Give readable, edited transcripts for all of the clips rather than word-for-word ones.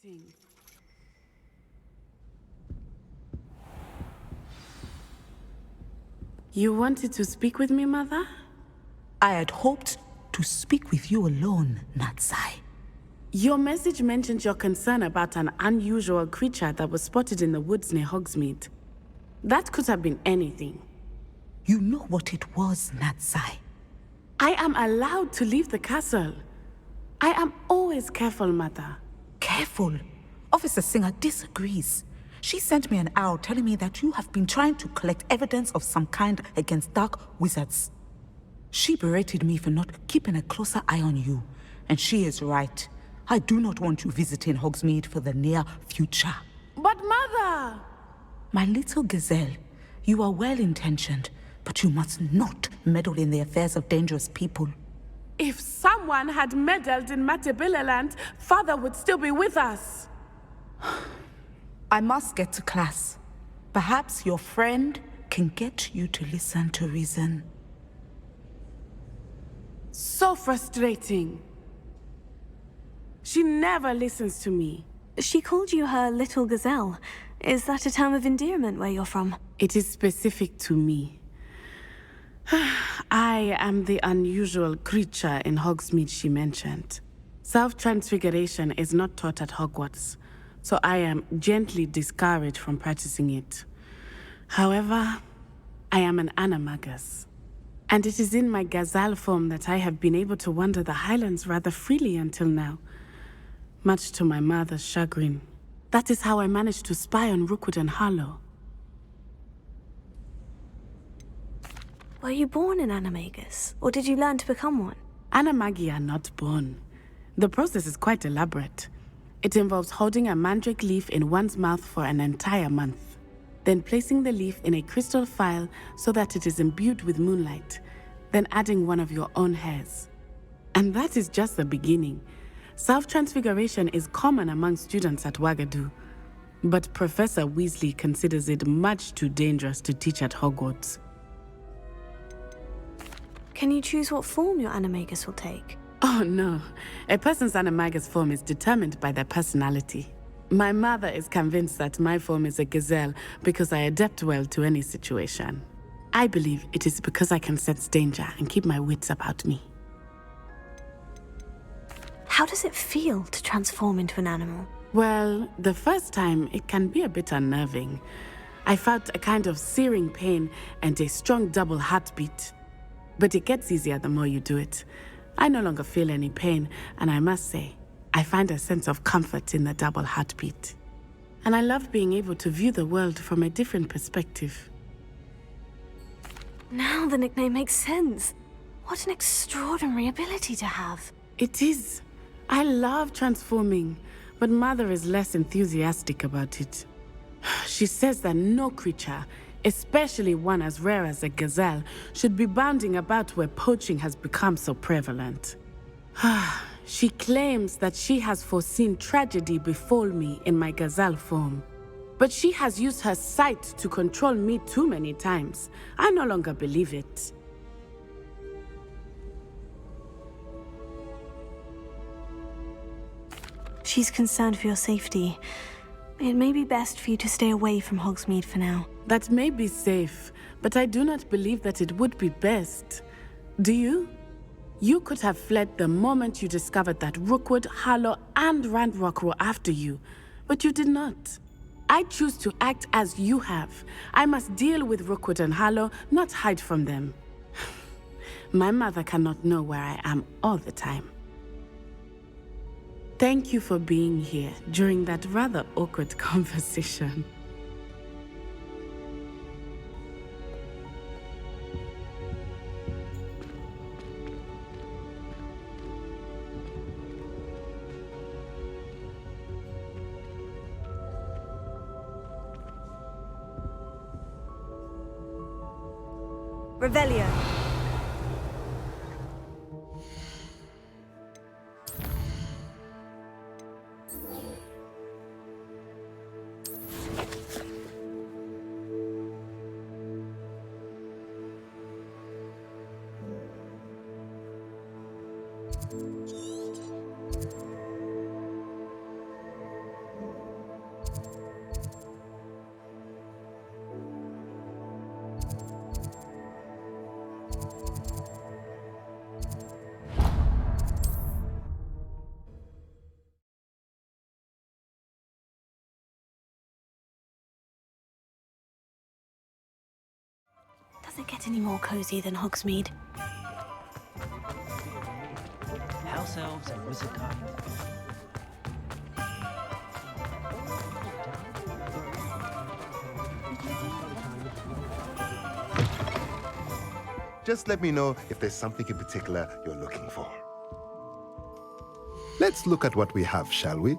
frustrating. You wanted to speak with me, Mother? I had hoped to speak with you alone, Natsai. Your message mentioned your concern about an unusual creature that was spotted in the woods near Hogsmeade. That could have been anything. You know what it was, Natsai. I am allowed to leave the castle. I am always careful, Mother. Careful. Officer Singer disagrees. She sent me an owl telling me that you have been trying to collect evidence of some kind against dark wizards. She berated me for not keeping a closer eye on you, and she is right. I do not want you visiting Hogsmeade for the near future. But Mother! My little gazelle, you are well-intentioned, but you must not meddle in the affairs of dangerous people. If someone had meddled in Matabeleland, Father would still be with us. I must get to class. Perhaps your friend can get you to listen to reason. So frustrating. She never listens to me. She called you her little gazelle. Is that a term of endearment where you're from? It is specific to me. I am the unusual creature in Hogsmeade she mentioned. Self-transfiguration is not taught at Hogwarts, so I am gently discouraged from practicing it. However, I am an animagus, and it is in my gazelle form that I have been able to wander the Highlands rather freely until now, much to my mother's chagrin. That is how I managed to spy on Rookwood and Harlow. Were you born an animagus, or did you learn to become one? Animagi are not born. The process is quite elaborate. It involves holding a mandrake leaf in one's mouth for an entire month, then placing the leaf in a crystal phial so that it is imbued with moonlight, then adding one of your own hairs. And that is just the beginning. Self-transfiguration is common among students at Wagadu, but Professor Weasley considers it much too dangerous to teach at Hogwarts. Can you choose what form your animagus will take? Oh no, a person's animagus form is determined by their personality. My mother is convinced that my form is a gazelle because I adapt well to any situation. I believe it is because I can sense danger and keep my wits about me. How does it feel to transform into an animal? Well, the first time it can be a bit unnerving. I felt a kind of searing pain and a strong double heartbeat. But it gets easier the more you do it. I no longer feel any pain, and I must say, I find a sense of comfort in the double heartbeat. And I love being able to view the world from a different perspective. Now the nickname makes sense. What an extraordinary ability to have. It is. I love transforming, but Mother is less enthusiastic about it. She says that no creature, especially one as rare as a gazelle, should be bounding about where poaching has become so prevalent. She claims that she has foreseen tragedy befall me in my gazelle form. But she has used her sight to control me too many times. I no longer believe it. She's concerned for your safety. It may be best for you to stay away from Hogsmeade for now. That may be safe, but I do not believe that it would be best. Do you? You could have fled the moment you discovered that Rookwood, Harlow, and Ranrock were after you, but you did not. I choose to act as you have. I must deal with Rookwood and Harlow, not hide from them. My mother cannot know where I am all the time. Thank you for being here during that rather awkward conversation. Revelio. get any more cozy than Hogsmeade. House elves and wizard kind. Just let me know if there's something in particular you're looking for. Let's look at what we have, shall we?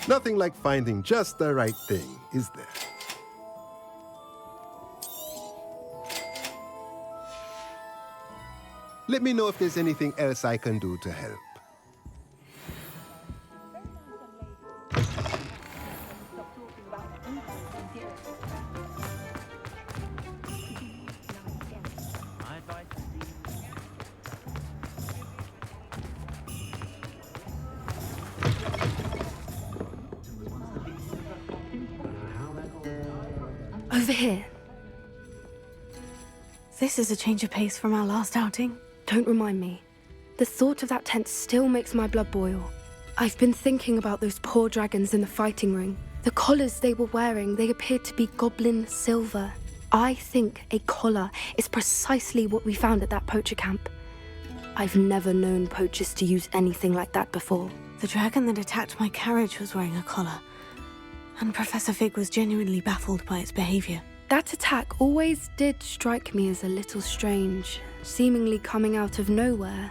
Nothing like finding just the right thing, is there? Let me know if there's anything else I can do to help. My advice Over here. This is a change of pace from our last outing. Don't remind me. The thought of that tent still makes my blood boil. I've been thinking about those poor dragons in the fighting ring. The collars they were wearing, they appeared to be goblin silver. I think a collar is precisely what we found at that poacher camp. I've never known poachers to use anything like that before. The dragon that attacked my carriage was wearing a collar, and Professor Fig was genuinely baffled by its behavior. That attack always did strike me as a little strange, seemingly coming out of nowhere.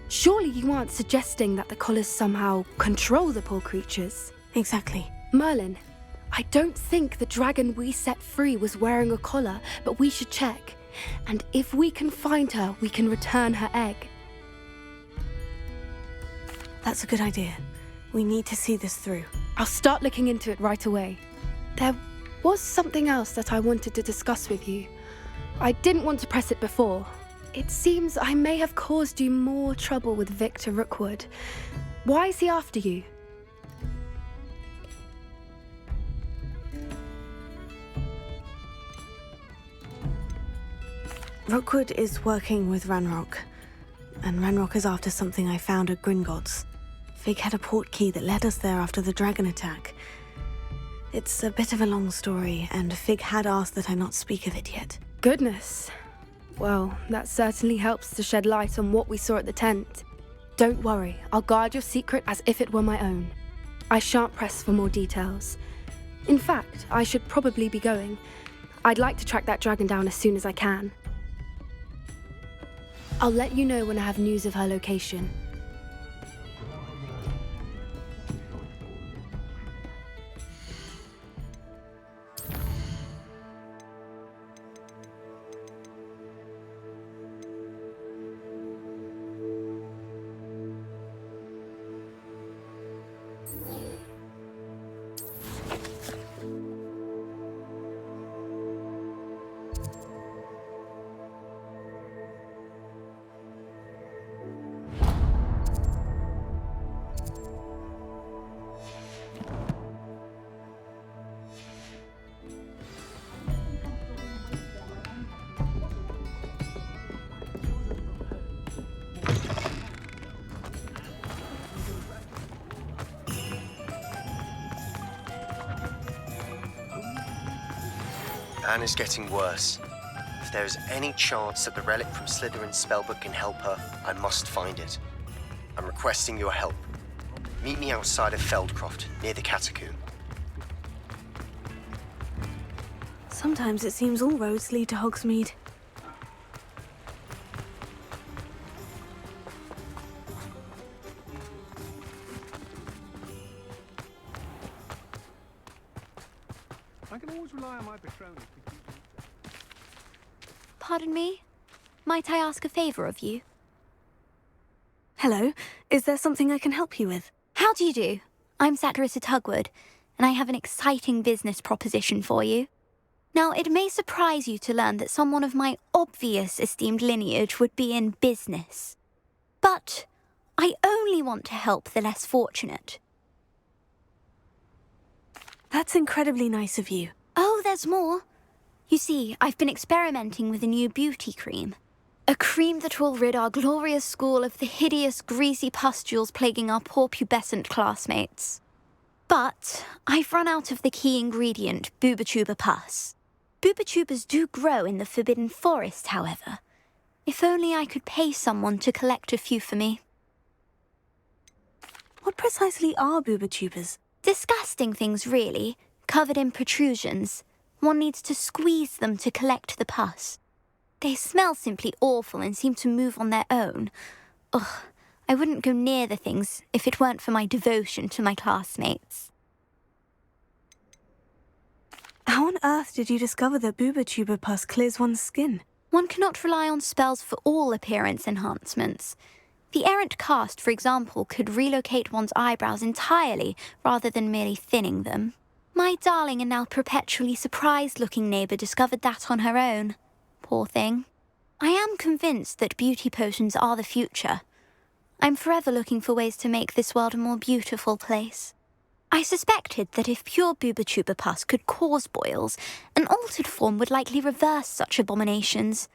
Surely you aren't suggesting that the collars somehow control the poor creatures? Exactly. Merlin, I don't think the dragon we set free was wearing a collar, but we should check. And if we can find her, we can return her egg. That's a good idea. We need to see this through. I'll start looking into it right away. There was something else that I wanted to discuss with you. I didn't want to press it before. It seems I may have caused you more trouble with Victor Rookwood. Why is he after you? Rookwood is working with Ranrock, and Ranrock is after something I found at Gringotts. Fig had a port key that led us there after the dragon attack. It's a bit of a long story, and Fig had asked that I not speak of it yet. Goodness. Well, that certainly helps to shed light on what we saw at the tent. Don't worry, I'll guard your secret as if it were my own. I shan't press for more details. In fact, I should probably be going. I'd like to track that dragon down as soon as I can. I'll let you know when I have news of her location. Anna's getting worse. If there is any chance that the relic from Slytherin's spellbook can help her, I must find it. I'm requesting your help. Meet me outside of Feldcroft, near the Catacomb. Sometimes it seems all roads lead to Hogsmeade. I'm going always rely on my Patronus to keep me. Pardon me? Might I ask a favor of you? Hello, is there something I can help you with? How do you do? I'm Satirissa Tugwood, and I have an exciting business proposition for you. Now, it may surprise you to learn that someone of my obvious esteemed lineage would be in business. But I only want to help the less fortunate. That's incredibly nice of you. Oh, there's more. You see, I've been experimenting with a new beauty cream. A cream that will rid our glorious school of the hideous, greasy pustules plaguing our poor pubescent classmates. But I've run out of the key ingredient, boobotuber pus. Boobotubers do grow in the Forbidden Forest, however. If only I could pay someone to collect a few for me. What precisely are boobotubers? Disgusting things, really, covered in protrusions. One needs to squeeze them to collect the pus. They smell simply awful and seem to move on their own. Ugh, I wouldn't go near the things if it weren't for my devotion to my classmates. How on earth did you discover that boobotuber pus clears one's skin? One cannot rely on spells for all appearance enhancements. The errant cast, for example, could relocate one's eyebrows entirely rather than merely thinning them. My darling and now perpetually surprised-looking neighbour discovered that on her own. Poor thing. I am convinced that beauty potions are the future. I'm forever looking for ways to make this world a more beautiful place. I suspected that if pure boobotuber pus could cause boils, an altered form would likely reverse such abominations.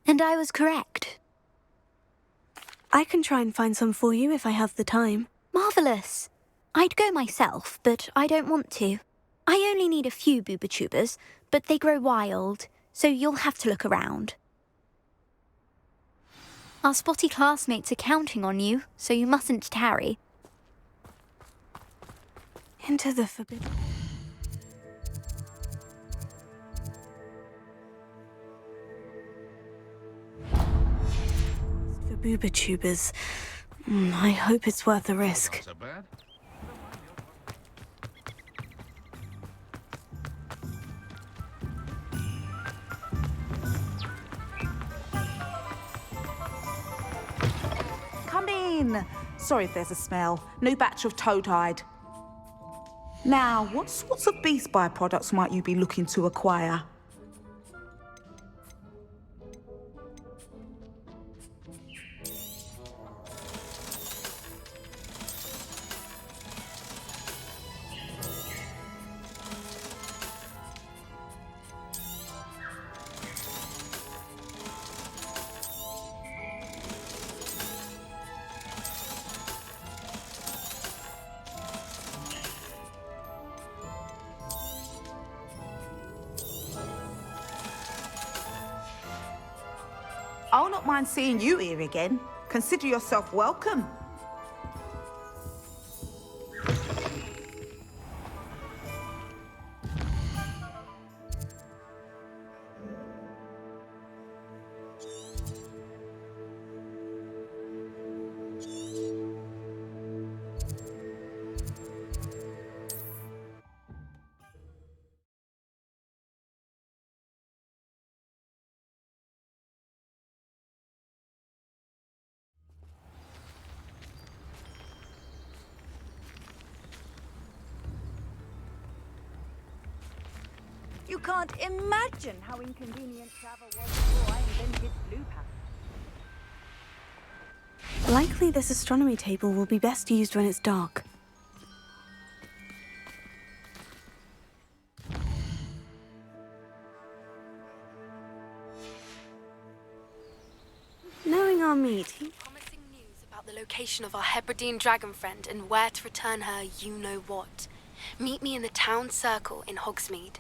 And I was correct. I can try and find some for you if I have the time. Marvellous. I'd go myself, but I don't want to. I only need a few boobotubers, but they grow wild, so you'll have to look around. Our spotty classmates are counting on you, so you mustn't tarry. Into the forbidden... For boobotubers. I hope it's worth the risk. So bad. Come in. Sorry if there's a smell. New batch of toad-hide. Now, what sorts of beast byproducts might you be looking to acquire? I'll not mind seeing you here again. Consider yourself welcome. You can't imagine how inconvenient travel was before I invented blue pack. Likely this astronomy table will be best used when it's dark. Knowing our meat, Promising news about the location of our Hebridean dragon friend and where to return her you-know-what. Meet me in the town circle in Hogsmeade.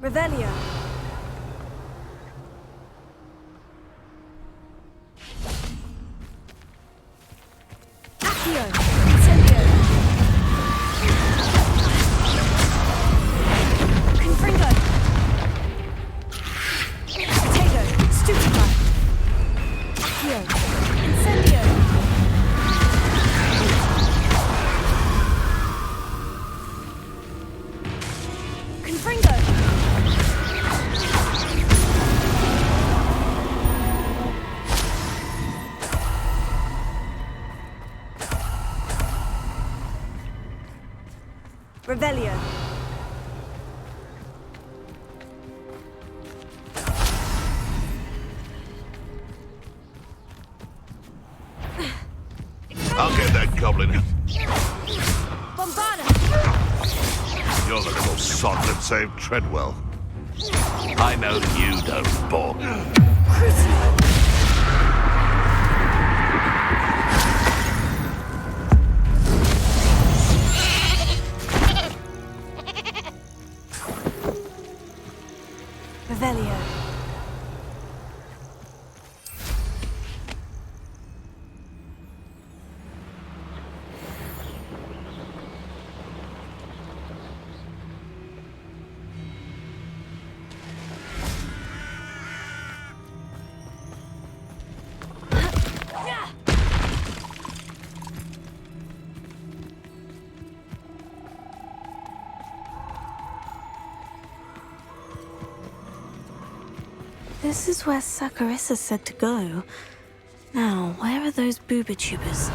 Revelio. Accio. Incendio. Confringo. Potato. Stupefy. Accio. Incendio. Confringo. Revelio. I'll get that goblin. Bombarda. You're the little sod that saved Treadwell. I know you don't, Borg. Crucio. Revelio. This is where Saccharissa said to go. Now, where are those booba tubers?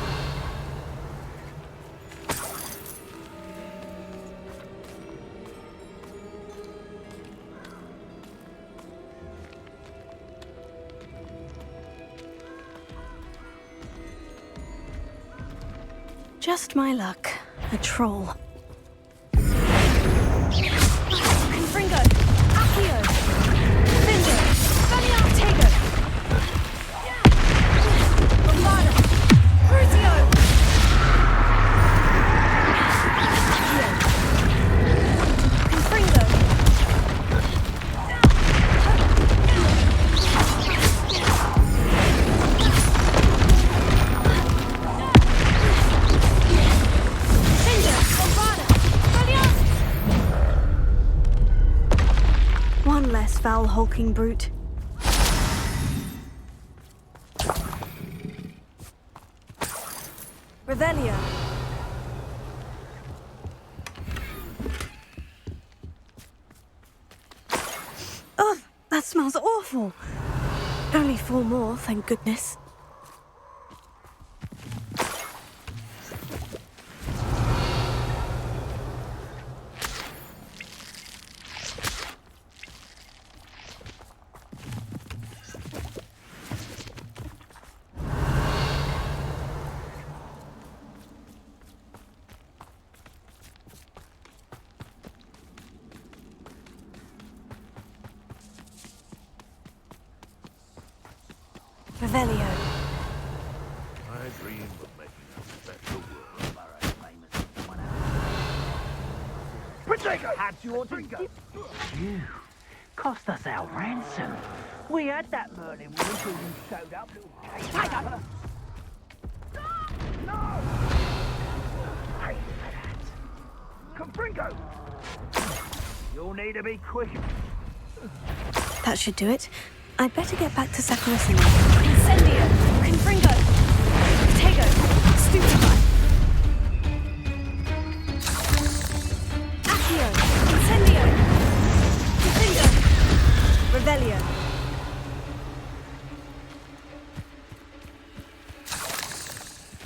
Just my luck. A troll. Confringo! Accio! Finger! Valiantego! Bombarda! Crucio! Accio! Confringo! Finger! Bombarda! Valiant! One less foul hulking brute. Revelio. Oh, that smells awful. Only 4 more, thank goodness. Revelio. I dream of making a better world. Potato! Had you ordered? You cost us our ransom. We had that Merlin woman until you showed up. Tiger! No! Pay for that. Confringo! You'll need to be quick. That should do it. I'd better get back to Saccharissa now. Incendio! Confringo! Potato! Stupefy! Accio! Incendio! Confringo! Revelio.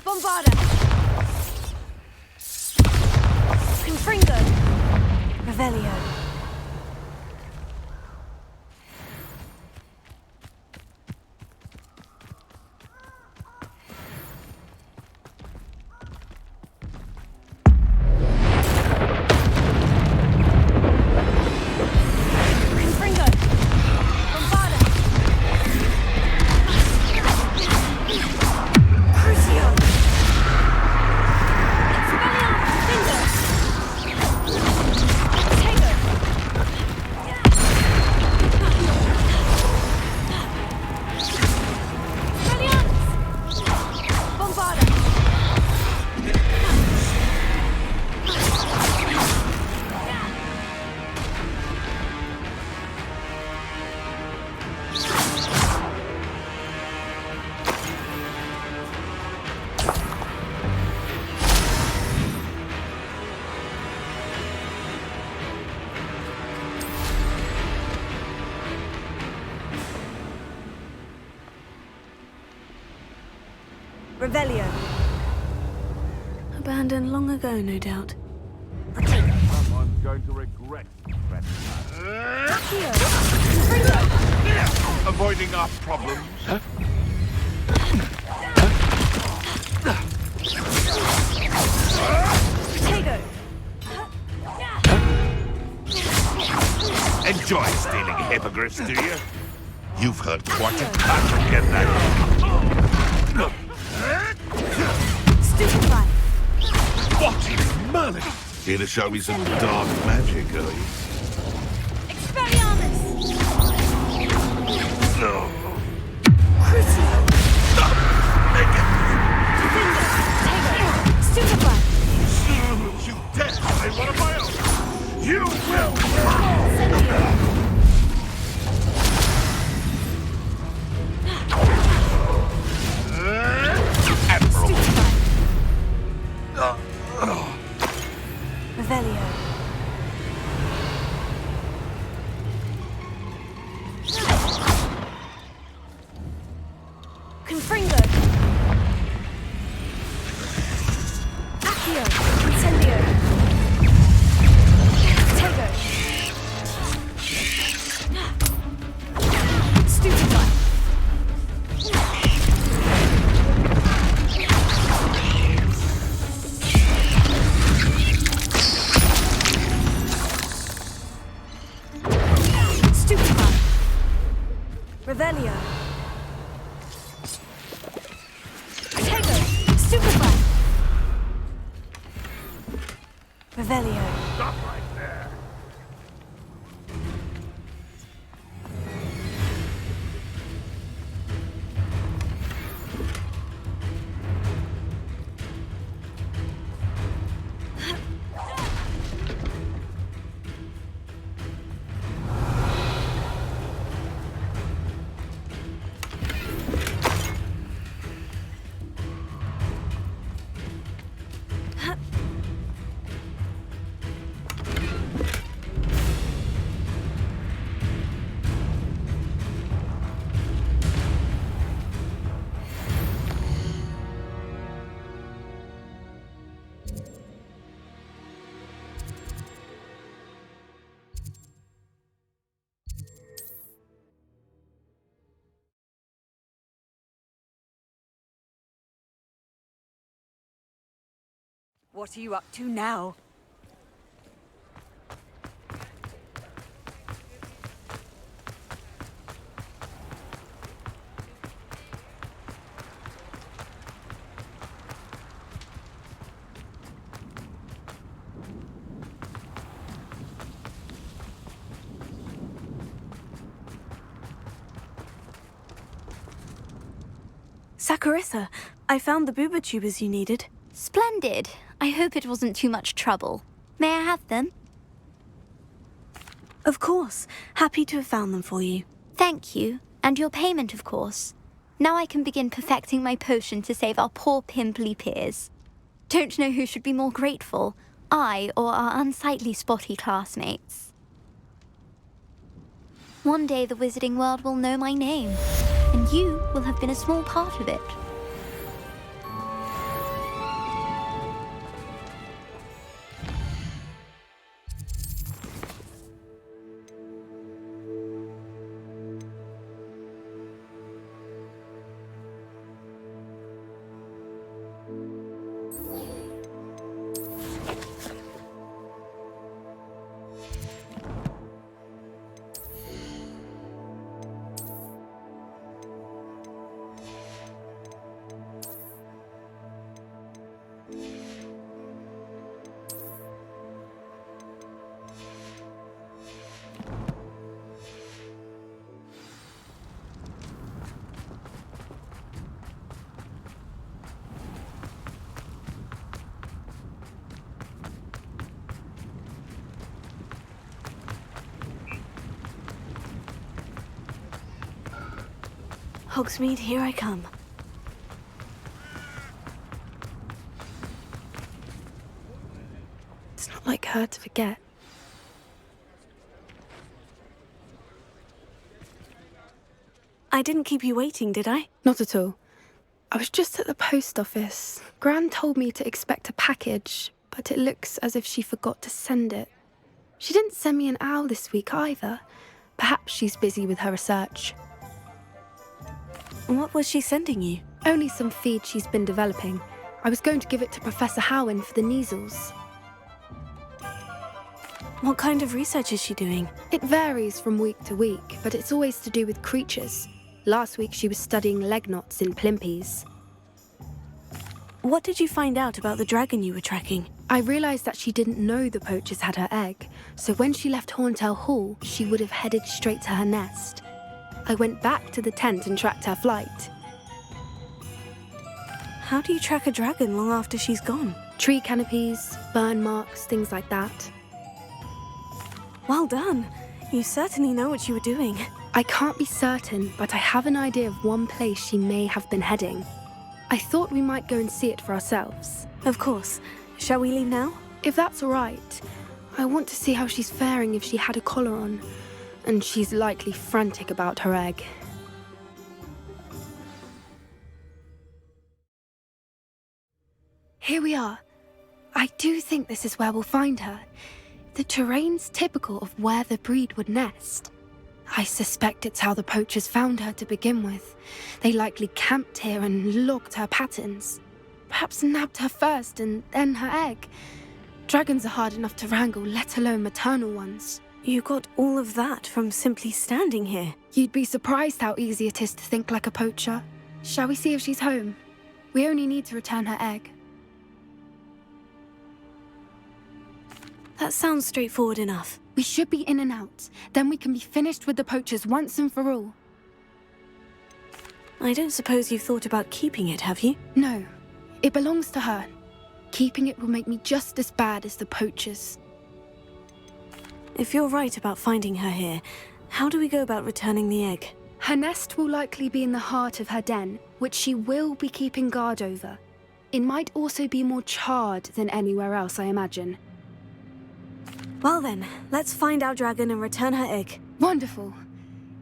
Bombarda! Confringo! Revelio. Confringo! Bombarda! Crucio. Expelliarmus! Finger! Potato! Revelio. Abandoned long ago, no doubt. Someone's going to regret that. Avoiding our problems. Huh? Potato. Enjoy stealing hippogriffs, do you? You've heard quite a pattern, get that. Stupefy. What in Merlin? Here to show me some dark magic, are you? Expelliarmus. No. Crucio. Stupefy. You dare say one of my own? You will! Revelio. Confringo. Accio. Incendio. Tego. Stupefy. Stupefy. Revelio. Tego. Stupefy. Revelio. Stop right there. What are you up to now? Saccharissa, I found the booba tubers you needed. Splendid. I hope it wasn't too much trouble. May I have them? Of course. Happy to have found them for you. Thank you. And your payment, of course. Now I can begin perfecting my potion to save our poor pimply peers. Don't know who should be more grateful, I or our unsightly spotty classmates. One day the wizarding world will know my name, and you will have been a small part of it. Hogsmeade, here I come. It's not like her to forget. I didn't keep you waiting, did I? Not at all. I was just at the post office. Gran told me to expect a package, but it looks as if she forgot to send it. She didn't send me an owl this week either. Perhaps she's busy with her research. What was she sending you? Only some feed she's been developing. I was going to give it to Professor Howen for the measles. What kind of research is she doing? It varies from week to week, but it's always to do with creatures. Last week she was studying leg knots in plimpies. What did you find out about the dragon you were tracking? I realised that she didn't know the poachers had her egg, so when she left Horntail Hall, she would have headed straight to her nest. I went back to the tent and tracked her flight. How do you track a dragon long after she's gone? Tree canopies, burn marks, things like that. Well done. You certainly know what you were doing. I can't be certain, but I have an idea of one place she may have been heading. I thought we might go and see it for ourselves. Of course. Shall we leave now? If that's all right. I want to see how she's faring if she had a collar on. And she's likely frantic about her egg. Here we are. I do think this is where we'll find her. The terrain's typical of where the breed would nest. I suspect it's how the poachers found her to begin with. They likely camped here and logged her patterns. Perhaps nabbed her first and then her egg. Dragons are hard enough to wrangle, let alone maternal ones. You got all of that from simply standing here. You'd be surprised how easy it is to think like a poacher. Shall we see if she's home? We only need to return her egg. That sounds straightforward enough. We should be in and out. Then we can be finished with the poachers once and for all. I don't suppose you've thought about keeping it, have you? No. It belongs to her. Keeping it will make me just as bad as the poachers. If you're right about finding her here, how do we go about returning the egg? Her nest will likely be in the heart of her den, which she will be keeping guard over. It might also be more charred than anywhere else, I imagine. Well then, let's find our dragon and return her egg. Wonderful.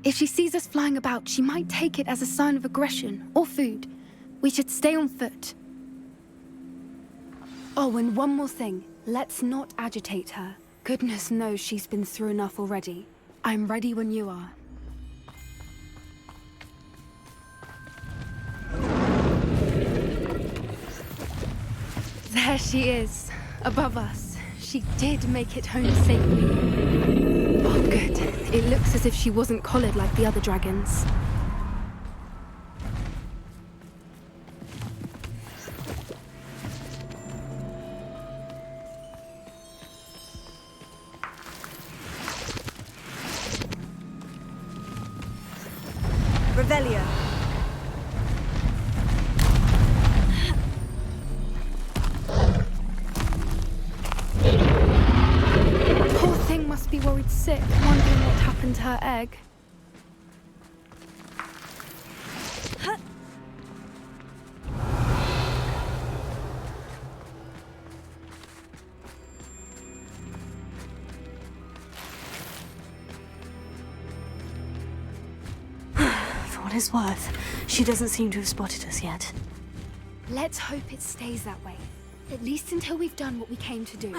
If she sees us flying about, she might take it as a sign of aggression or food. We should stay on foot. Oh, and one more thing. Let's not agitate her. Goodness knows she's been through enough already. I'm ready when you are. There she is, above us. She did make it home safely. Oh, good. It looks as if she wasn't collared like the other dragons. Revelio. Poor thing must be worried sick, wondering what happened to her egg. For what it's worth, she doesn't seem to have spotted us yet. Let's hope it stays that way. At least until we've done what we came to do.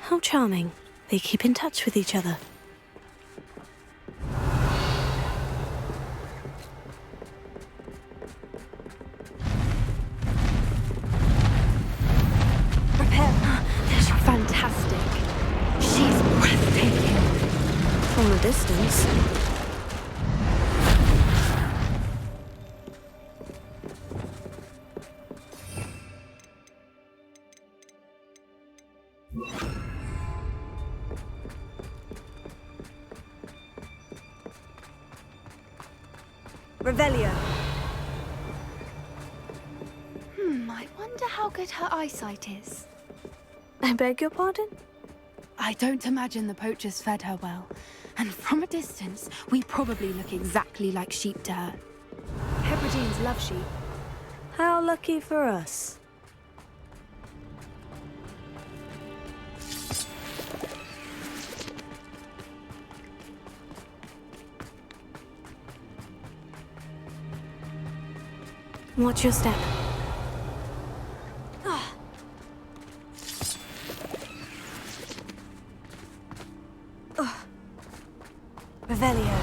How charming. They keep in touch with each other. Fantastic. She's breathtaking. From a distance. Revelio. I wonder how good her eyesight is. I beg your pardon? I don't imagine the poachers fed her well. And from a distance, we probably look exactly like sheep to her. Hebrideans love sheep. How lucky for us. Watch your step. Revelio.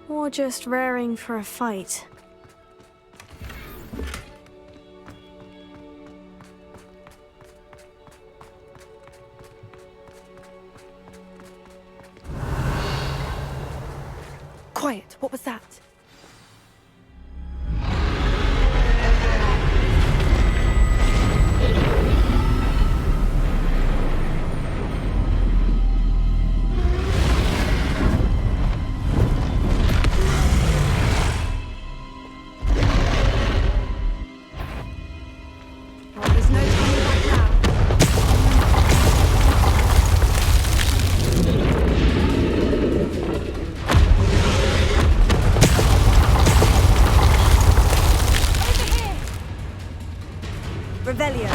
Or just raring for a fight. Quiet, what was that? Well, there's no turning back now. Revelio.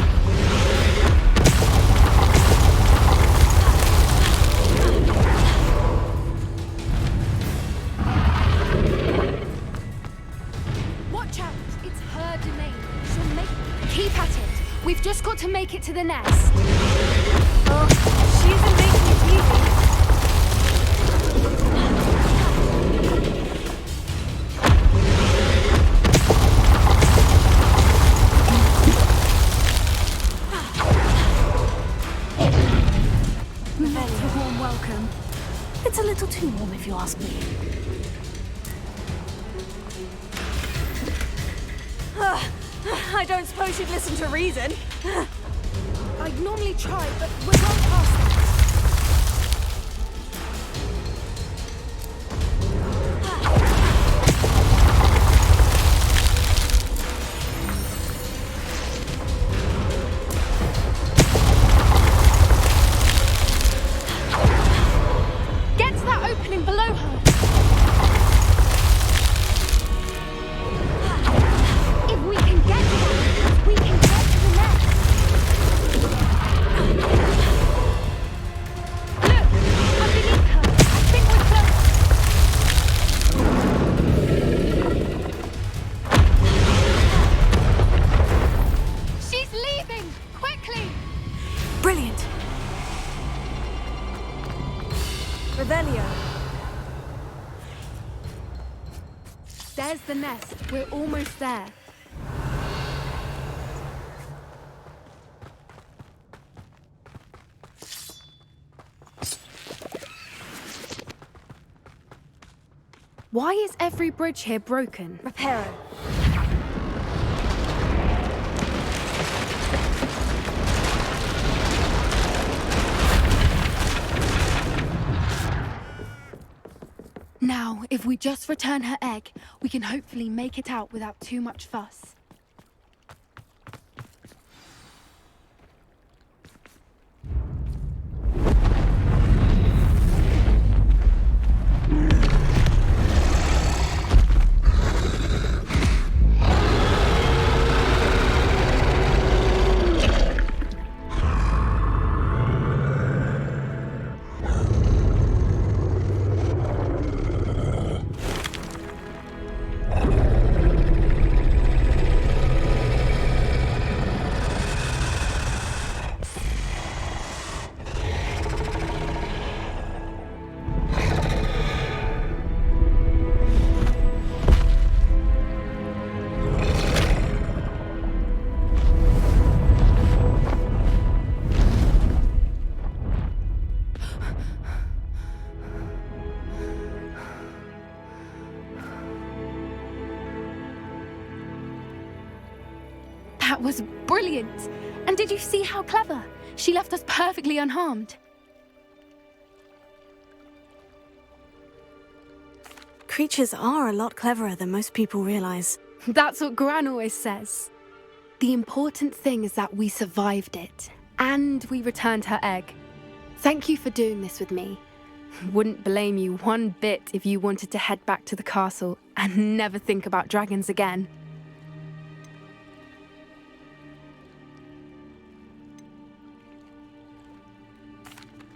Watch out! It's her domain. She'll make... Keep at it. We've just got to make it to the nest. Oh, she isn't making it easy. Not a warm welcome. It's a little too warm if you ask me. I don't suppose you'd listen to reason. I'd normally try, but we're going past that. Get to that opening below her. If we can get to that, we can get to the nest. Look, underneath her. I think we're close. She's leaving! Quickly! Brilliant. Revelio. There's the nest. We're almost there. Why is every bridge here broken? Reparo. Now, if we just return her egg, we can hopefully make it out without too much fuss. That was brilliant! And did you see how clever? She left us perfectly unharmed. creatures are a lot cleverer than most people realize. That's what Gran always says. The important thing is that we survived it, and we returned her egg. Thank you for doing this with me. Wouldn't blame you one bit if you wanted to head back to the castle and never think about dragons again.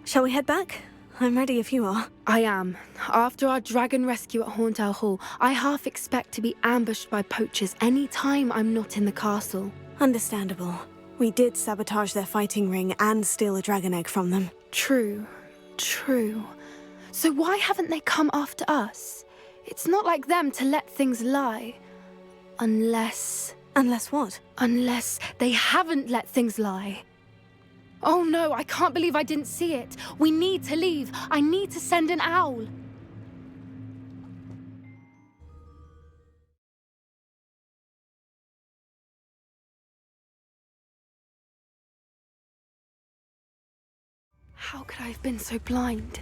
Shall we head back? I'm ready if you are. I am. After our dragon rescue at Hauntow Hall, I half expect to be ambushed by poachers any time I'm not in the castle. Understandable. We did sabotage their fighting ring and steal a dragon egg from them. True. So why haven't they come after us? It's not like them to let things lie. Unless... Unless what? Unless they haven't let things lie. Oh no, I can't believe I didn't see it. We need to leave. I need to send an owl. How could I have been so blind?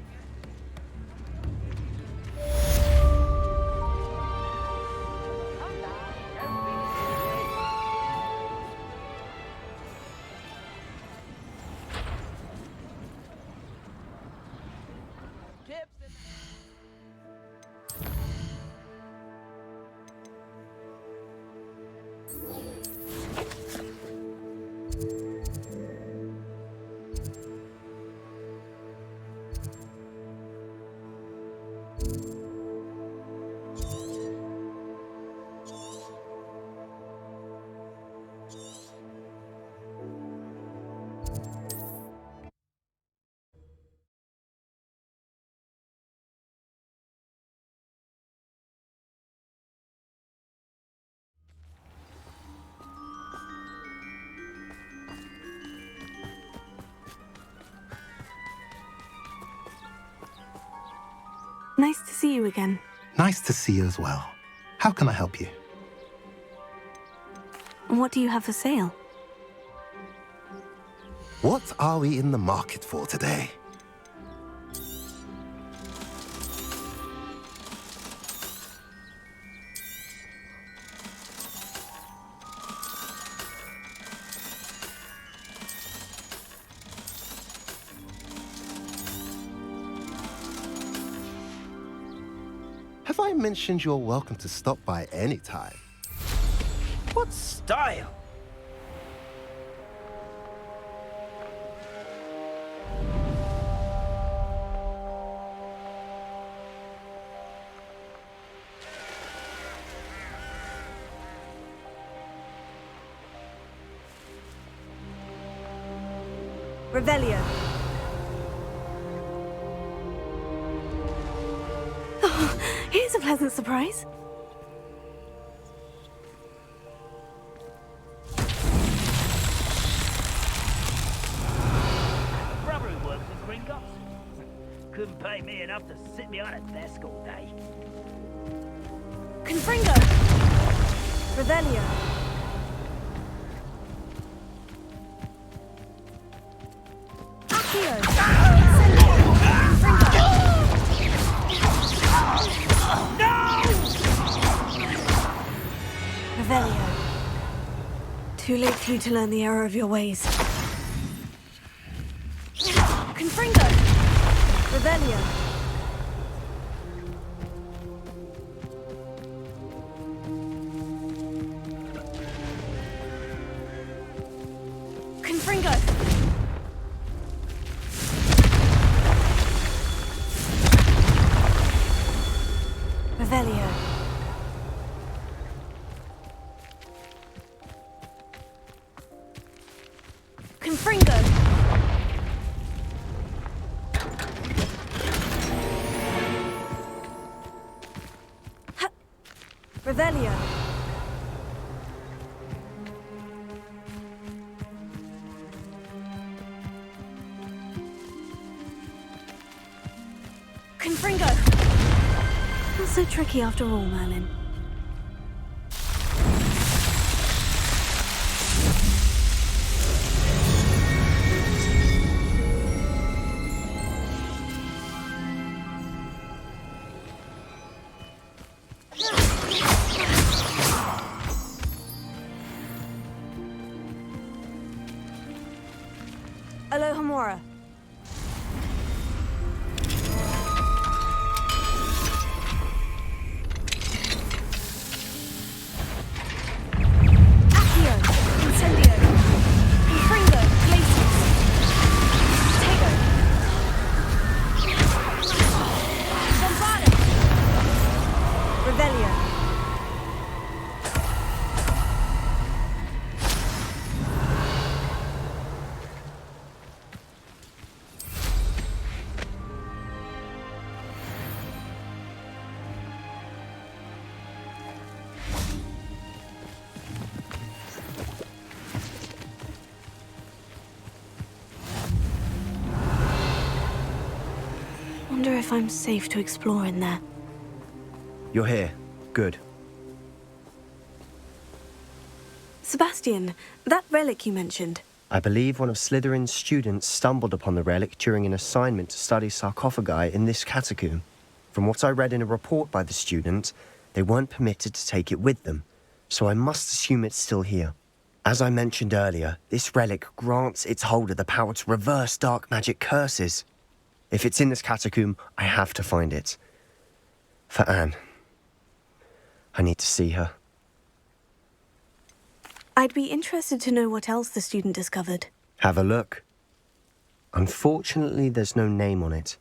Nice to see you again. Nice to see you as well. How can I help you? What do you have for sale? What are we in the market for today? Have I mentioned you're welcome to stop by any time? What style? Revelio. Oh, here's a pleasant surprise. My brother who works at Gringotts. Couldn't pay me enough to sit behind a desk all day. Confringo. Revelio. Revelio. Too late for you to learn the error of your ways. Confringo. Revelio. Confringo. Revelio. Confringo. Revelio. Confringo. Not so tricky after all, Merlin. Gamora. Accio, Incendio, Infringo, Glacius, Potato, Bombarda, Revelio. Wonder if I'm safe to explore in there. You're here. Good. Sebastian, that relic you mentioned. I believe one of Slytherin's students stumbled upon the relic during an assignment to study sarcophagi in this catacomb. From what I read in a report by the student, they weren't permitted to take it with them, so I must assume it's still here. As I mentioned earlier, this relic grants its holder the power to reverse dark magic curses. If it's in this catacomb, I have to find it. For Anne. I need to see her. I'd be interested to know what else the student discovered. Have a look. Unfortunately, there's no name on it,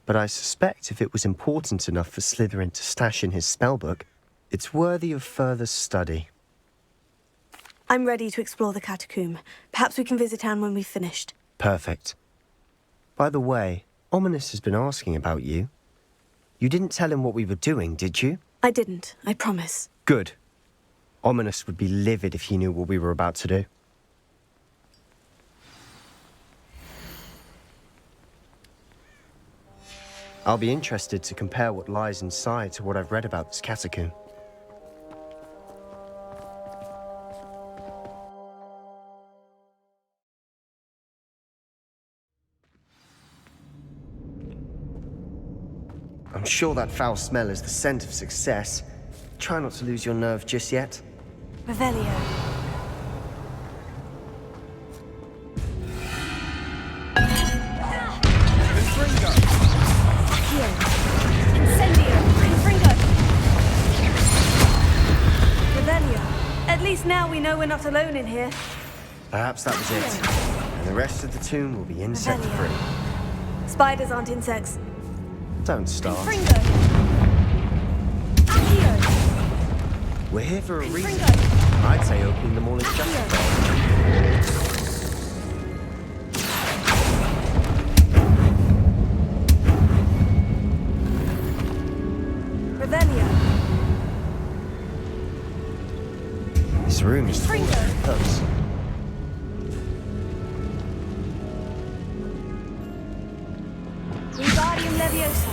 but I suspect if it was important enough for Slytherin to stash in his spellbook, it's worthy of further study. I'm ready to explore the catacomb. Perhaps we can visit Anne when we've finished. Perfect. By the way, Ominous has been asking about you. You didn't tell him what we were doing, did you? I didn't, I promise. Good. Ominous would be livid if he knew what we were about to do. I'll be interested to compare what lies inside to what I've read about this catacomb. I'm sure that foul smell is the scent of success. Try not to lose your nerve just yet. Revelio. Infringo. Accio. Incendio. Infringo. Revelio. At least now we know we're not alone in here. Perhaps that was it. And the rest of the tomb will be insect-free. Spiders aren't insects. Don't start. Infringo. Accio. We're here for a reason. Infringo. I'd say opening them all is justified. Revelio. This room is full Infringo. of hooks. Wingardium Leviosa.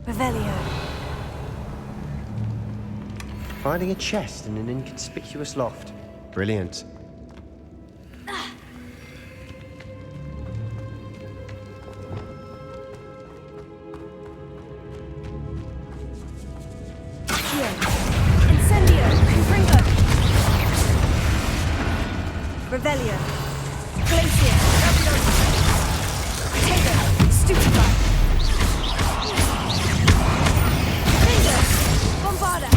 Revelio. Finding a chest in an inconspicuous loft. Brilliant. Accio. Incendio. Infringo. Revelio. Glacier. Potato. Stupefy. Infringo. Bombarda.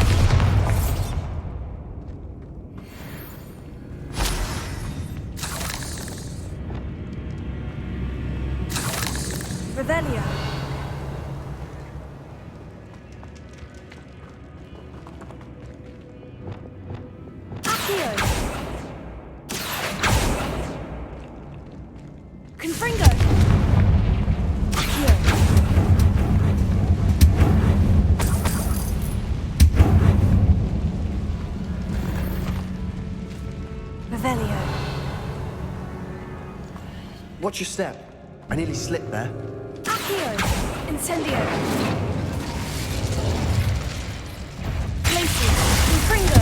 Revelio. Accio. Confringo. Accio. Revelio. Watch your step. I nearly slipped there. Accio. Incendio. Glacier. Confringo.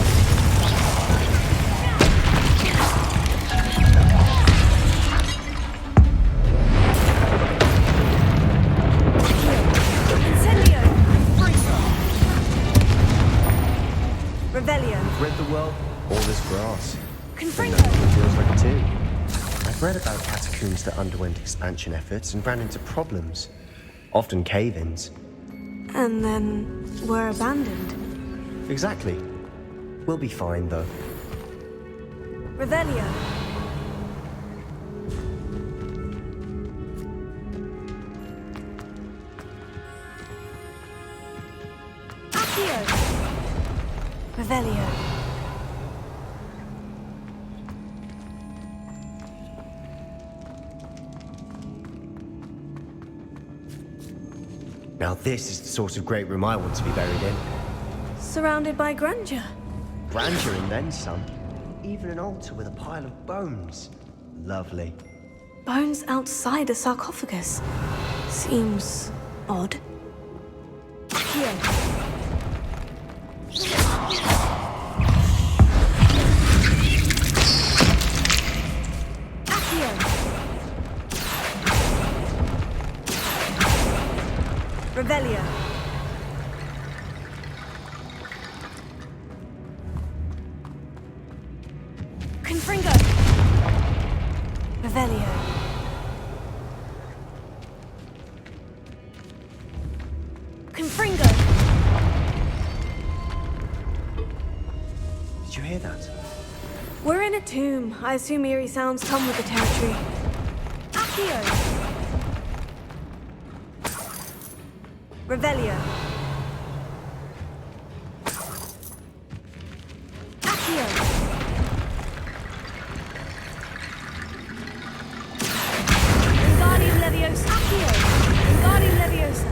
been known it feels like a tomb. I've read about catacombs that underwent expansion efforts and ran into problems, often cave-ins. And then were abandoned. Exactly. We'll be fine, though. Revelio. Accio. Revelio. Now this is the sort of great room I want to be buried in. Surrounded by grandeur. Grandeur and then some. Even an altar with a pile of bones. Lovely. Bones outside a sarcophagus. Seems odd. Accio. Revelio. Confringo. Revelio. Confringo. Did you hear that? We're in a tomb. I assume eerie sounds come with the territory. Accio. Revelio. Accio. Wingardium Leviosa. Accio. Wingardium Leviosa.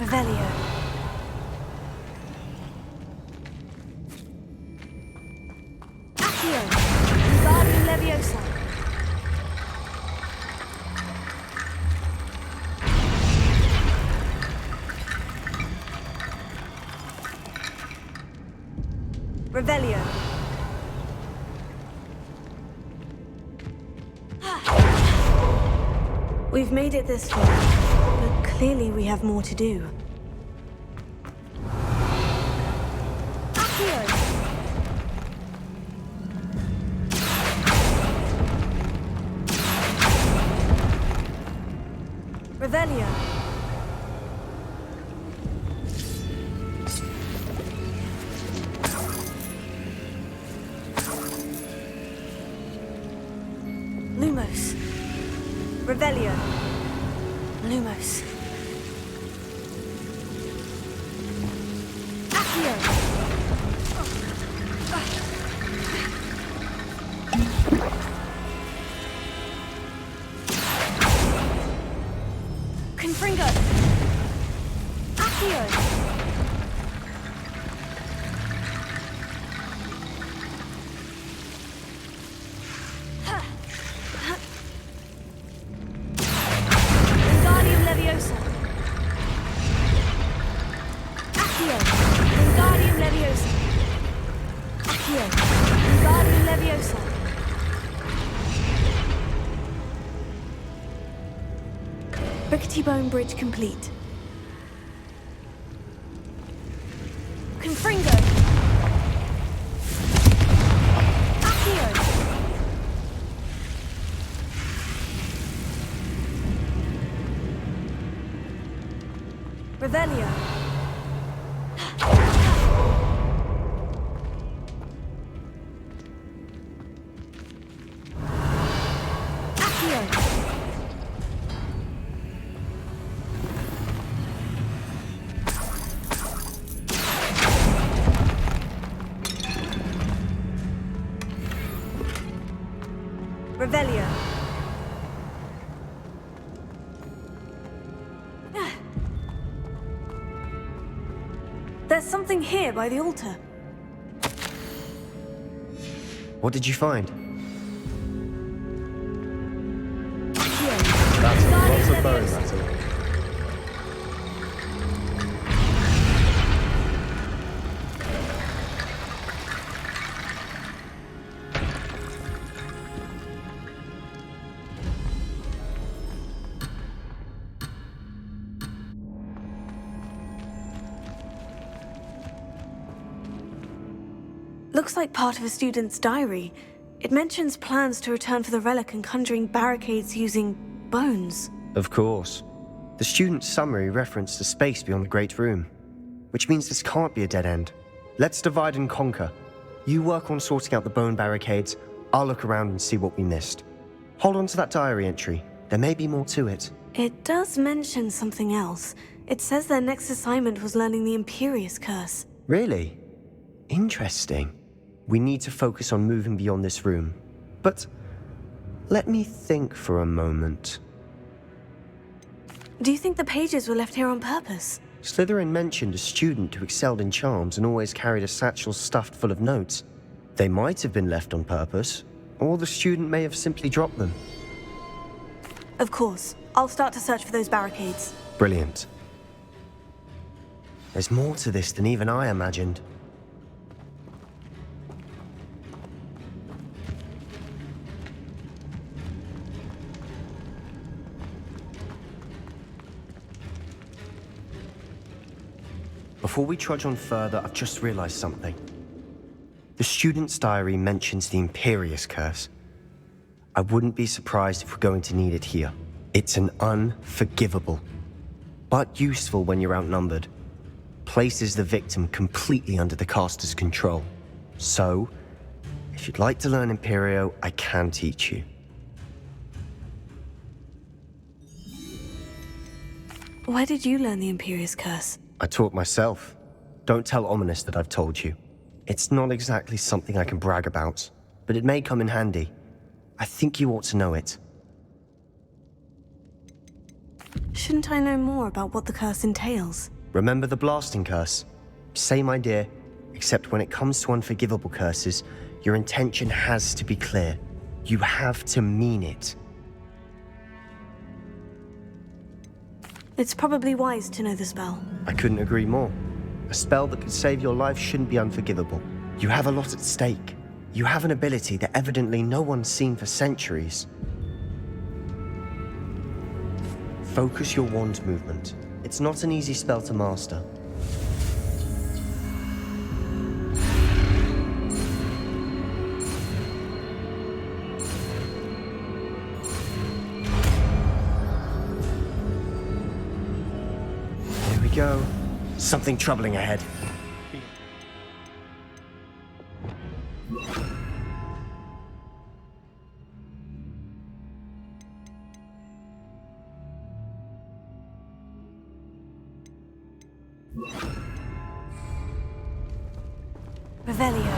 Revelio. Accio. Wingardium Leviosa. Revelio. We've made it this far, but clearly we have more to do. Accio. Revelio. Lumos. Revelio. Lumos. Accio. Confringo. Accio. Wingardium Leviosa. Accio. Wingardium Leviosa. Accio. Wingardium Leviosa. Rickety bone bridge complete. Confringo. Accio. Revelio. Accio. Revelio. There's something here by the altar. What did you find? Accio. That's Wingardium lots of bones, Leviosa. that's it. Looks like part of a student's diary. It mentions plans to return for the relic and conjuring barricades using bones. Of course. The student's summary referenced a space beyond the Great Room, which means this can't be a dead end. Let's divide and conquer. You work on sorting out the bone barricades, I'll look around and see what we missed. Hold on to that diary entry. There may be more to it. It does mention something else. It says their next assignment was learning the Imperious Curse. Really? Interesting. We need to focus on moving beyond this room. But let me think for a moment. Do you think the pages were left here on purpose? Slytherin mentioned a student who excelled in charms and always carried a satchel stuffed full of notes. They might have been left on purpose, or the student may have simply dropped them. Of course. I'll start to search for those barricades. Brilliant. There's more to this than even I imagined. Before we trudge on further, I've just realized something. The student's diary mentions the Imperious Curse. I wouldn't be surprised if we're going to need it here. It's an unforgivable, but useful when you're outnumbered. Places the victim completely under the caster's control. So, if you'd like to learn Imperio, I can teach you. Where did you learn the Imperious Curse? I taught myself. Don't tell Ominous that I've told you. It's not exactly something I can brag about, but it may come in handy. I think you ought to know it. Shouldn't I know more about what the curse entails? Remember the blasting curse? Same idea, except when it comes to unforgivable curses, your intention has to be clear. You have to mean it. It's probably wise to know the spell. I couldn't agree more. A spell that could save your life shouldn't be unforgivable. You have a lot at stake. You have an ability that evidently no one's seen for centuries. Focus your wand movement. It's not an easy spell to master. Here we go. Something troubling ahead. Revelio.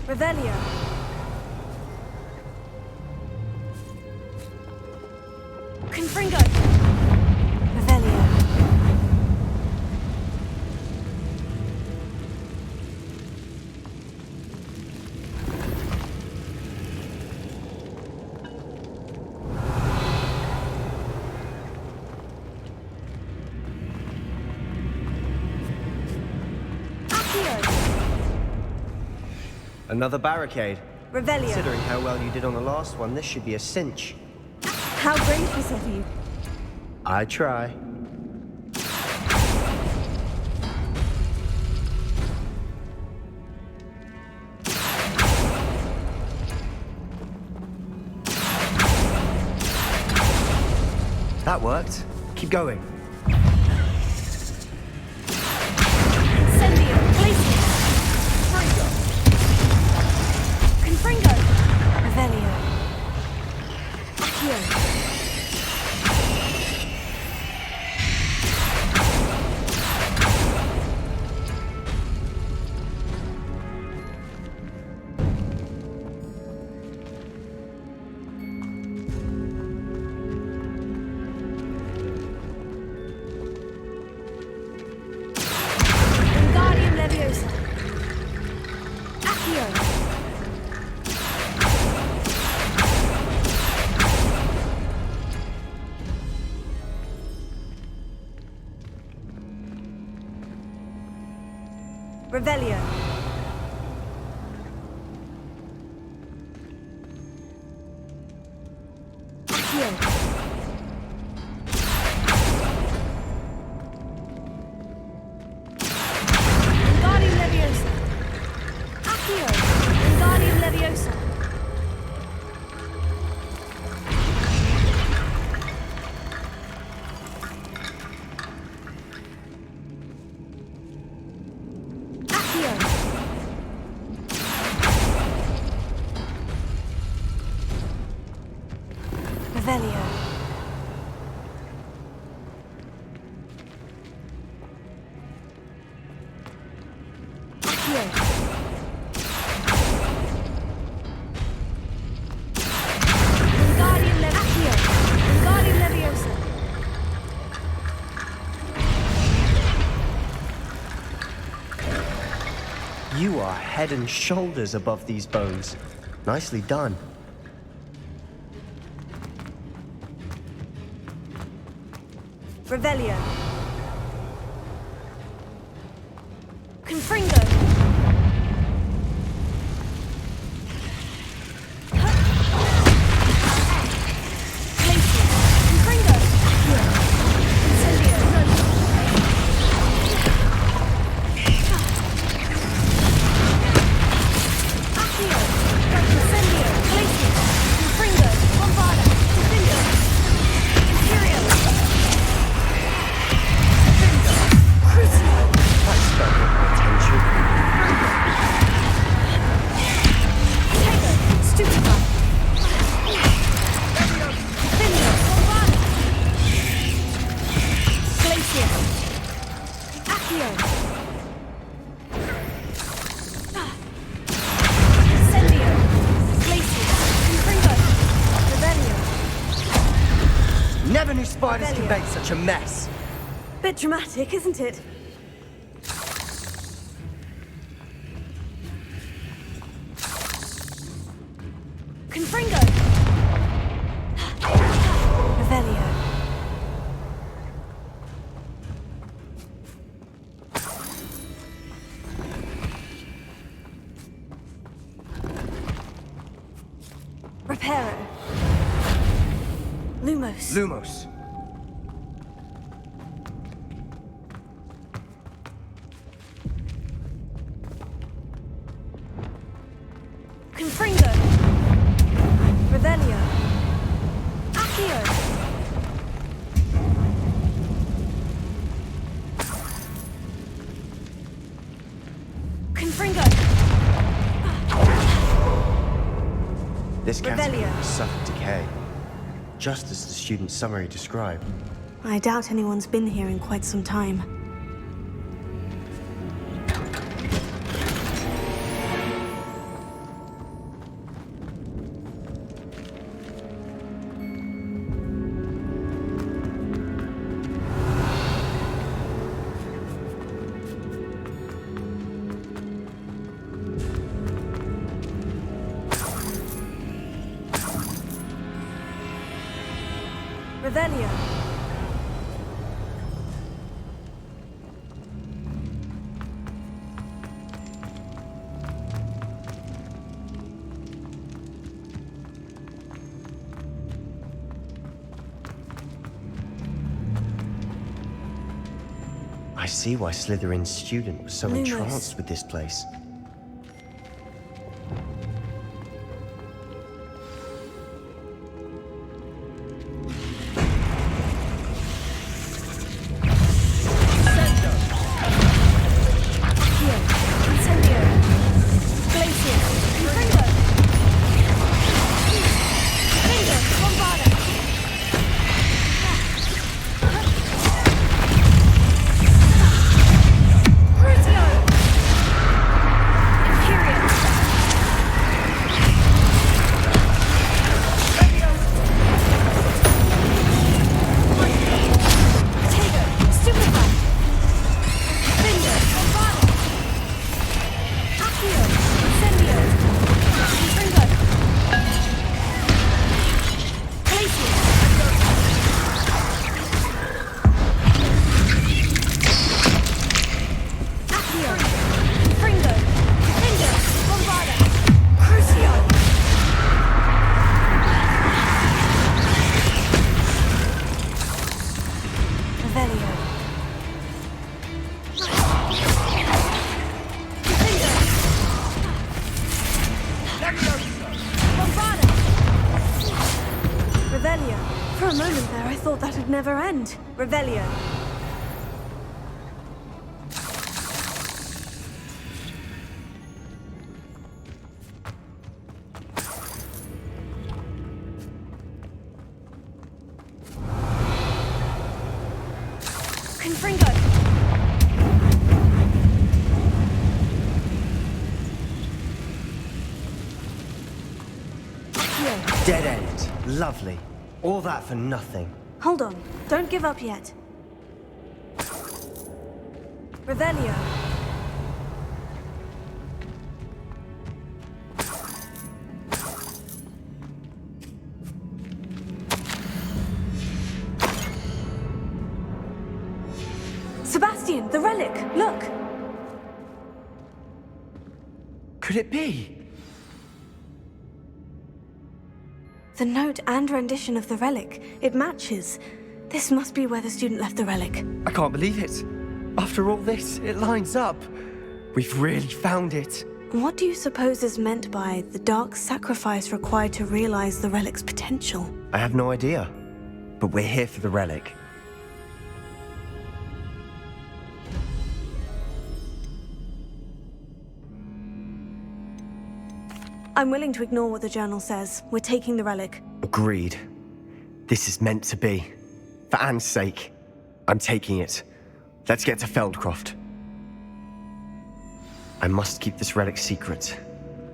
Revelio. Confringo. Revelio. Another barricade. Revelio. Considering how well you did on the last one, this should be a cinch. How gracious of you. I try. That worked. Keep going. Incendio. Glacius. Confringo. Revelio. Accio. Wingardium Leviosa. Accio. Revelio. You are head and shoulders above these bones. Nicely done. Revelio. Confringo. Never knew spiders could make such a mess. Bit dramatic, isn't it? Confringo! Revelio. Reparo. Lumos. Lumos. Confringo. Revelio. Accio. Confringo. This category Revelio. suffered decay, just as the student's summary described. I doubt anyone's been here in quite some time. Revelio. I see why Slytherin's student was so Lumos. entranced with this place. For a moment there, I thought that'd never end. Revelio. Confringo. Dead end. Lovely. All that for nothing. Hold on. Don't give up yet. Revelio. Sebastian, the relic! Look! Could it be? The note and rendition of the relic. It matches. This must be where the student left the relic. I can't believe it. After all this, it lines up. We've really found it. What do you suppose is meant by the dark sacrifice required to realize the relic's potential? I have no idea. But we're here for the relic. I'm willing to ignore what the journal says. We're taking the relic. Agreed. This is meant to be. For Anne's sake, I'm taking it. Let's get to Feldcroft. I must keep this relic secret,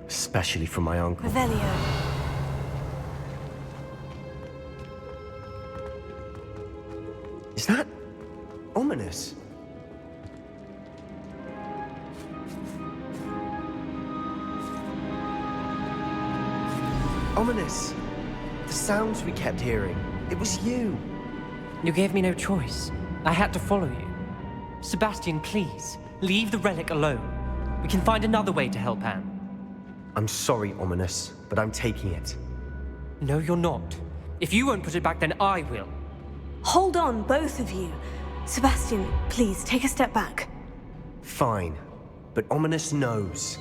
especially from my uncle. Revelio. Is that ominous? Ominous. The sounds we kept hearing. It was you. You gave me no choice. I had to follow you. Sebastian, please, leave the relic alone. We can find another way to help Anne. I'm sorry, Ominous, but I'm taking it. No, you're not. If you won't put it back, then I will. Hold on, both of you. Sebastian, please, take a step back. Fine, but Ominous knows.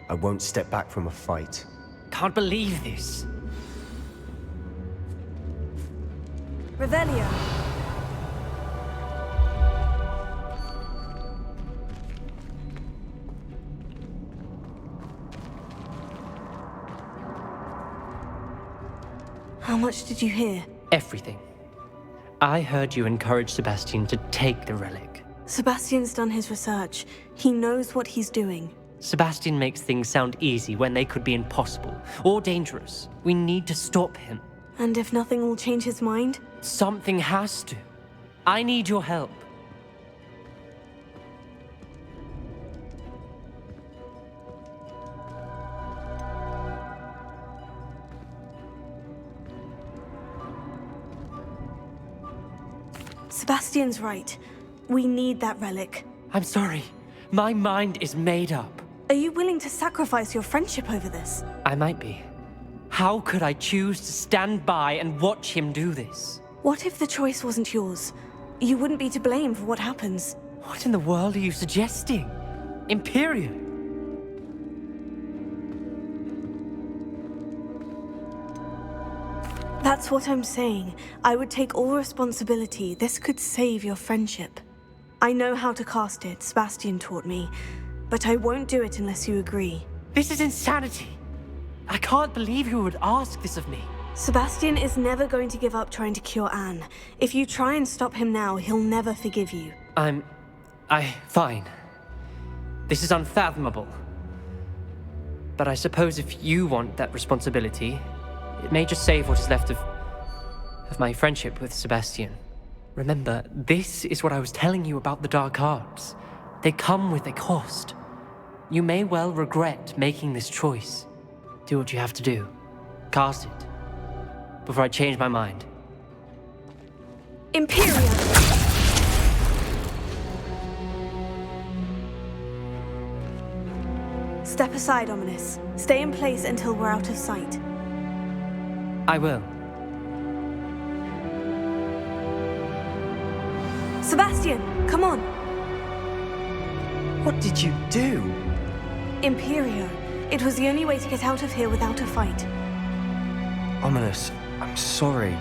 I won't step back from a fight. Can't believe this. Revelio. How much did you hear? Everything. I heard you encourage Sebastian to take the relic. Sebastian's done his research. He knows what he's doing. Sebastian makes things sound easy when they could be impossible or dangerous. We need to stop him. And if nothing will change his mind? Something has to. I need your help. Sebastian's right. We need that relic. I'm sorry. My mind is made up. Are you willing to sacrifice your friendship over this? I might be. How could I choose to stand by and watch him do this? What if the choice wasn't yours? You wouldn't be to blame for what happens. What in the world are you suggesting? Imperial? That's what I'm saying. I would take all responsibility. This could save your friendship. I know how to cast it, Sebastian taught me, but I won't do it unless you agree. This is insanity. I can't believe you would ask this of me. Sebastian is never going to give up trying to cure Anne. If you try and stop him now, he'll never forgive you. Fine. This is unfathomable. But I suppose if you want that responsibility, it may just save what is left of my friendship with Sebastian. Remember, this is what I was telling you about the dark arts. They come with a cost. You may well regret making this choice. Do what you have to do. Cast it. Before I change my mind. Imperial! Step aside, Ominous. Stay in place until we're out of sight. I will. Sebastian, come on! What did you do? Imperio. It was the only way to get out of here without a fight. Ominous, I'm sorry.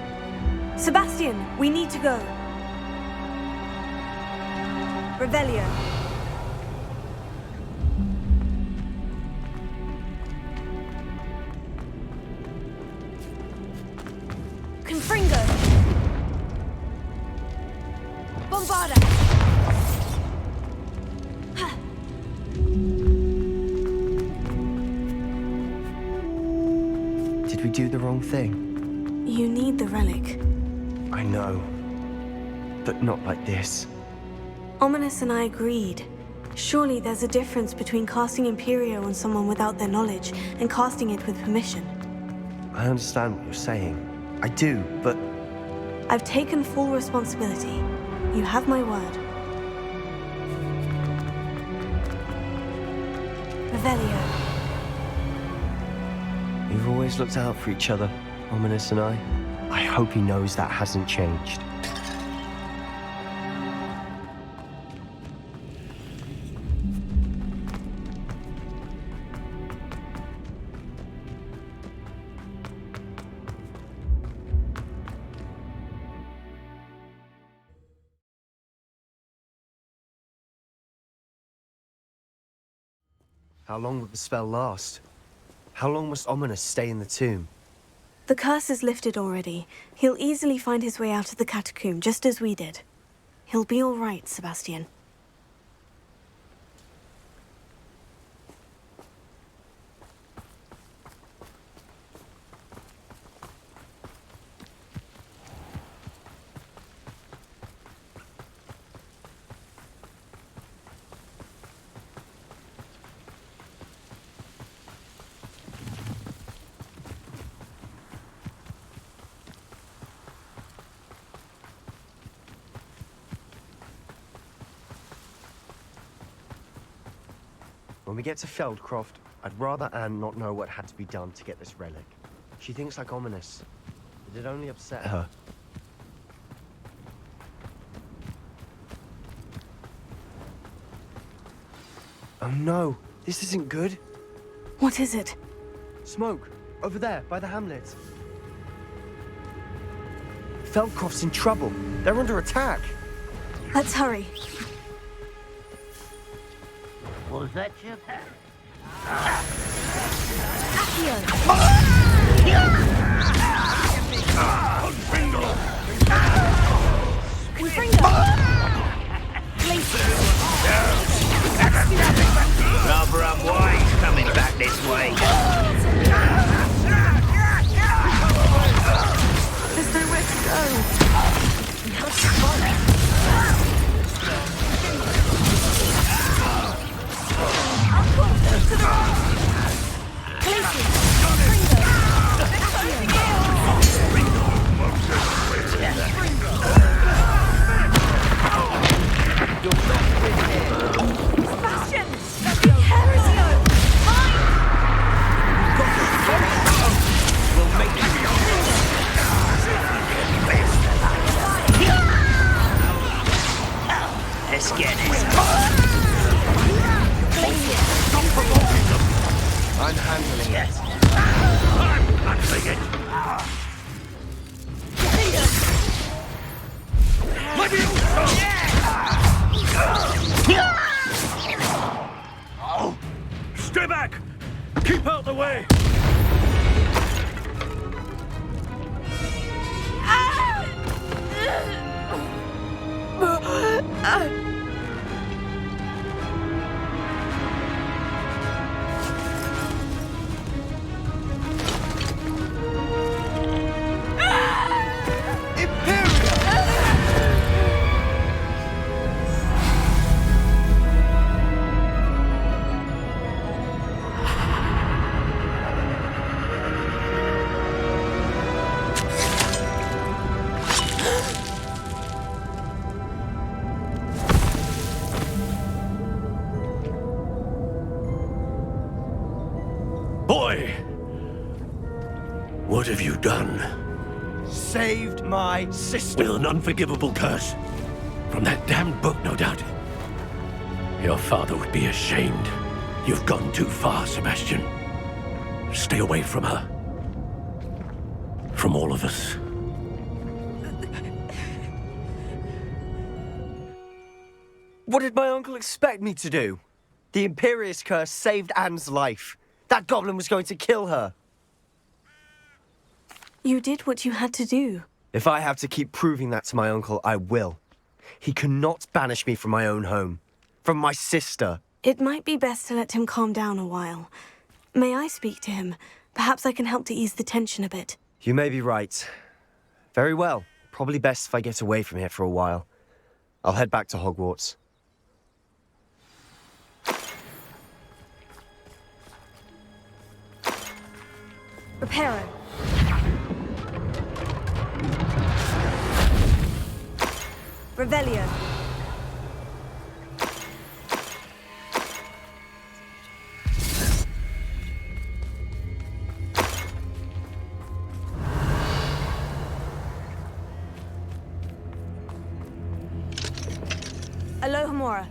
Sebastian, we need to go. Revelio. Confringo. Bombarda. Did we do the wrong thing? You need the relic. I know. But not like this. Ominous and I agreed. Surely there's a difference between casting Imperio on someone without their knowledge and casting it with permission. I understand what you're saying. I do, but... I've taken full responsibility. You have my word. Revelio. We've always looked out for each other, Ominous and I. I hope he knows that hasn't changed. How long would the spell last? How long must Ominous stay in the tomb? The curse is lifted already. He'll easily find his way out of the catacomb, just as we did. He'll be all right, Sebastian. When we get to Feldcroft, I'd rather Anne not know what had to be done to get this relic. She thinks like Ominous. It'd only upset her. Oh no, this isn't good. What is it? Smoke, over there, by the hamlet. Feldcroft's in trouble. They're under attack. Let's hurry. Was that your pet? Rather unwise coming back this way. There's nowhere to go. We have to follow. To the right! Sebastian! Heresio! We'll make you let's get it. I'm handling it. I'm handling it. Oh, stay back! Keep out the way! Boy! What have you done? Saved my sister. With an unforgivable curse. From that damned book, no doubt. Your father would be ashamed. You've gone too far, Sebastian. Stay away from her. From all of us. What did my uncle expect me to do? The Imperious curse saved Anne's life. That goblin was going to kill her. You did what you had to do. If I have to keep proving that to my uncle, I will. He cannot banish me from my own home. From my sister. It might be best to let him calm down a while. May I speak to him? Perhaps I can help to ease the tension a bit. You may be right. Very well. Probably best if I get away from here for a while. I'll head back to Hogwarts. Reparo. Revelio. Gamora.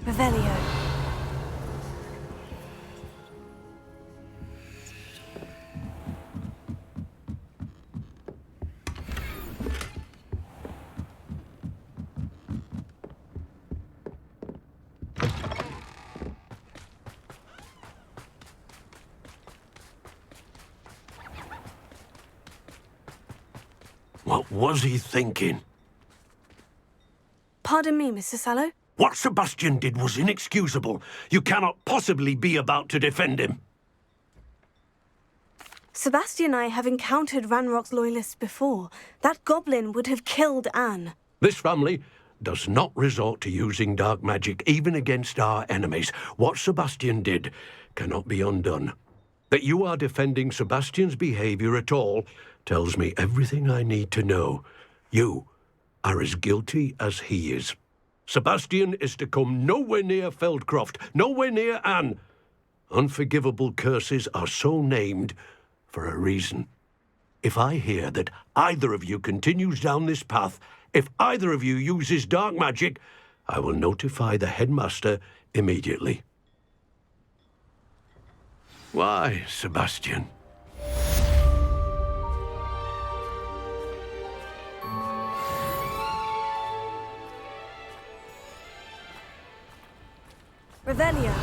Revelio. What was he thinking? Pardon me, Mr. Sallow? What Sebastian did was inexcusable. You cannot possibly be about to defend him. Sebastian and I have encountered Ranrock's loyalists before. That goblin would have killed Anne. This family does not resort to using dark magic even against our enemies. What Sebastian did cannot be undone. That you are defending Sebastian's behavior at all tells me everything I need to know. You are as guilty as he is. Sebastian is to come nowhere near Feldcroft, nowhere near Anne. Unforgivable curses are so named for a reason. If I hear that either of you continues down this path, if either of you uses dark magic, I will notify the headmaster immediately. Why, Sebastian? Revelio.